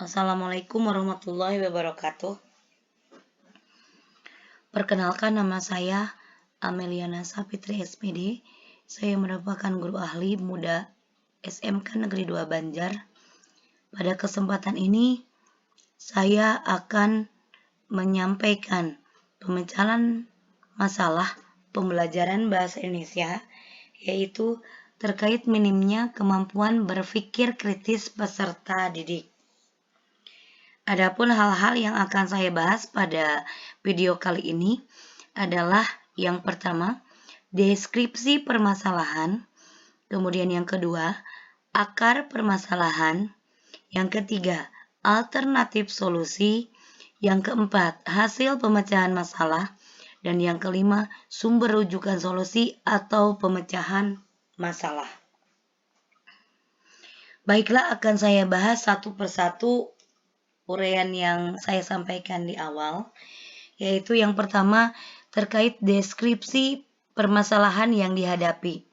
Assalamualaikum warahmatullahi wabarakatuh. Perkenalkan, nama saya Ameliana Sapitri SPD. Saya merupakan guru ahli muda SMK Negeri 2 Banjar. Pada kesempatan ini, saya akan menyampaikan pemecahan masalah pembelajaran bahasa Indonesia, yaitu terkait minimnya kemampuan berpikir kritis peserta didik. Adapun hal-hal yang akan saya bahas pada video kali ini adalah yang pertama, deskripsi permasalahan, kemudian yang kedua, akar permasalahan, yang ketiga, alternatif solusi, yang keempat, hasil pemecahan masalah, dan yang kelima, sumber rujukan solusi atau pemecahan masalah. Baiklah, akan saya bahas satu persatu uraian yang saya sampaikan di awal, yaitu yang pertama terkait deskripsi permasalahan yang dihadapi.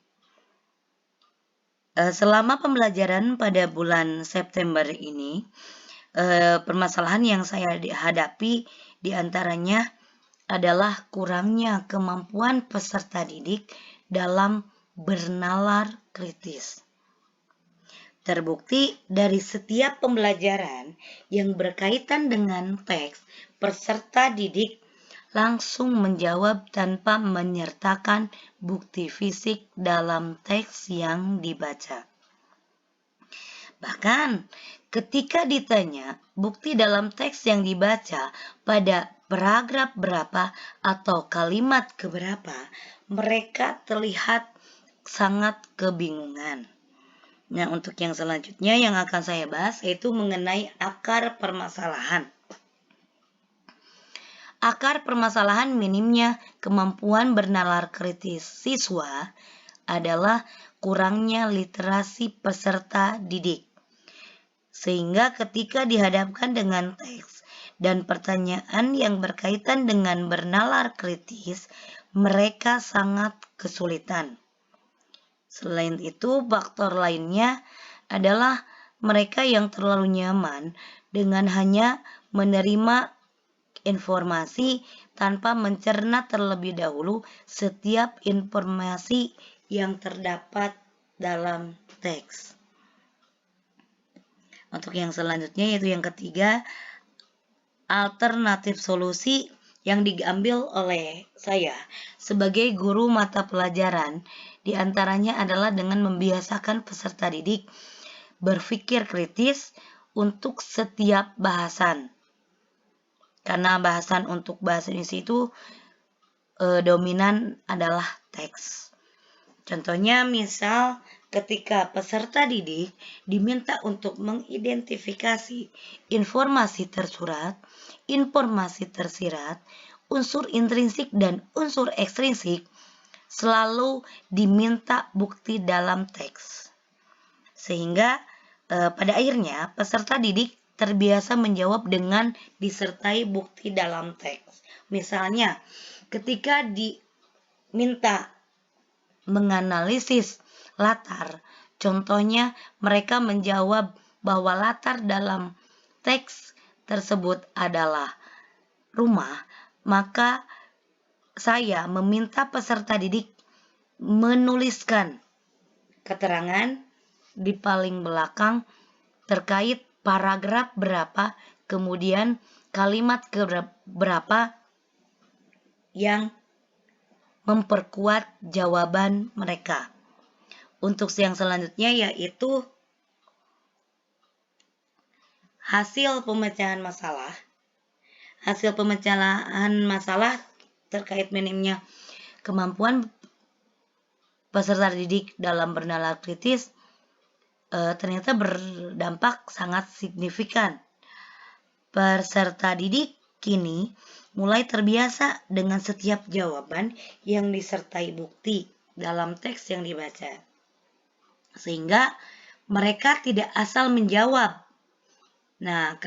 Selama pembelajaran pada bulan September ini, permasalahan yang saya hadapi diantaranya adalah kurangnya kemampuan peserta didik dalam bernalar kritis. Terbukti dari setiap pembelajaran yang berkaitan dengan teks, peserta didik langsung menjawab tanpa menyertakan bukti fisik dalam teks yang dibaca. Bahkan ketika ditanya bukti dalam teks yang dibaca pada paragraf berapa atau kalimat keberapa, mereka terlihat sangat kebingungan. Nah, untuk yang selanjutnya yang akan saya bahas yaitu mengenai akar permasalahan. Akar permasalahan minimnya kemampuan bernalar kritis siswa adalah kurangnya literasi peserta didik. Sehingga ketika dihadapkan dengan teks dan pertanyaan yang berkaitan dengan bernalar kritis, mereka sangat kesulitan. Selain itu, faktor lainnya adalah mereka yang terlalu nyaman dengan hanya menerima informasi tanpa mencerna terlebih dahulu setiap informasi yang terdapat dalam teks. Untuk yang selanjutnya yaitu yang ketiga, alternatif solusi yang diambil oleh saya sebagai guru mata pelajaran diantaranya adalah dengan membiasakan peserta didik berpikir kritis untuk setiap bahasan. Karena bahasan untuk bahasa Indonesia itu dominan adalah teks. Contohnya misal ketika peserta didik diminta untuk mengidentifikasi informasi tersurat, informasi tersirat, unsur intrinsik dan unsur ekstrinsik, selalu diminta bukti dalam teks. Sehingga pada akhirnya peserta didik terbiasa menjawab dengan disertai bukti dalam teks. Misalnya ketika diminta menganalisis latar, contohnya mereka menjawab bahwa latar dalam teks tersebut adalah rumah, maka saya meminta peserta didik menuliskan keterangan di paling belakang terkait paragraf berapa, kemudian kalimat berapa yang memperkuat jawaban mereka. Untuk yang selanjutnya yaitu hasil pemecahan masalah. Hasil pemecahan masalah terkait minimnya kemampuan peserta didik dalam bernalar kritis ternyata berdampak sangat signifikan. Peserta didik kini mulai terbiasa dengan setiap jawaban yang disertai bukti dalam teks yang dibaca. Sehingga mereka tidak asal menjawab. Nah,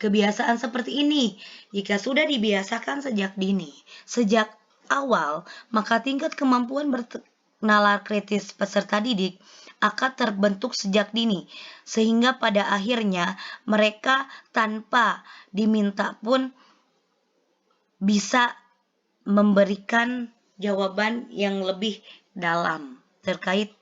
kebiasaan seperti ini jika sudah dibiasakan sejak dini, sejak awal, maka tingkat kemampuan bernalar kritis peserta didik akan terbentuk sejak dini, sehingga pada akhirnya mereka tanpa diminta pun bisa memberikan jawaban yang lebih dalam terkait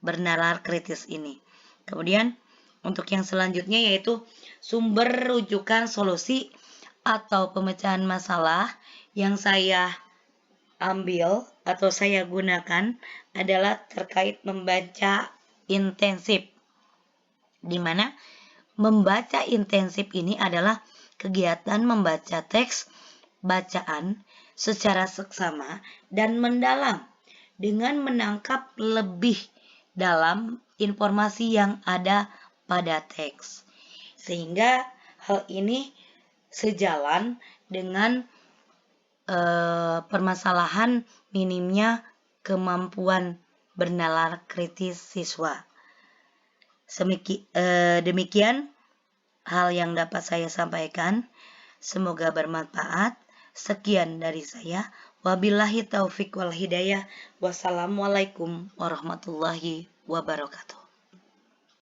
bernalar kritis ini. Kemudian untuk yang selanjutnya yaitu sumber rujukan solusi atau pemecahan masalah yang saya ambil atau saya gunakan adalah terkait membaca intensif, di mana membaca intensif ini adalah kegiatan membaca teks bacaan secara seksama dan mendalam dengan menangkap lebih dalam informasi yang ada pada teks. Sehingga hal ini sejalan dengan permasalahan minimnya kemampuan bernalar kritis siswa. Demikian hal yang dapat saya sampaikan. Semoga bermanfaat. Sekian dari saya. Wabillahi taufik wal hidayah. Wassalamualaikum warahmatullahi wabarakatuh.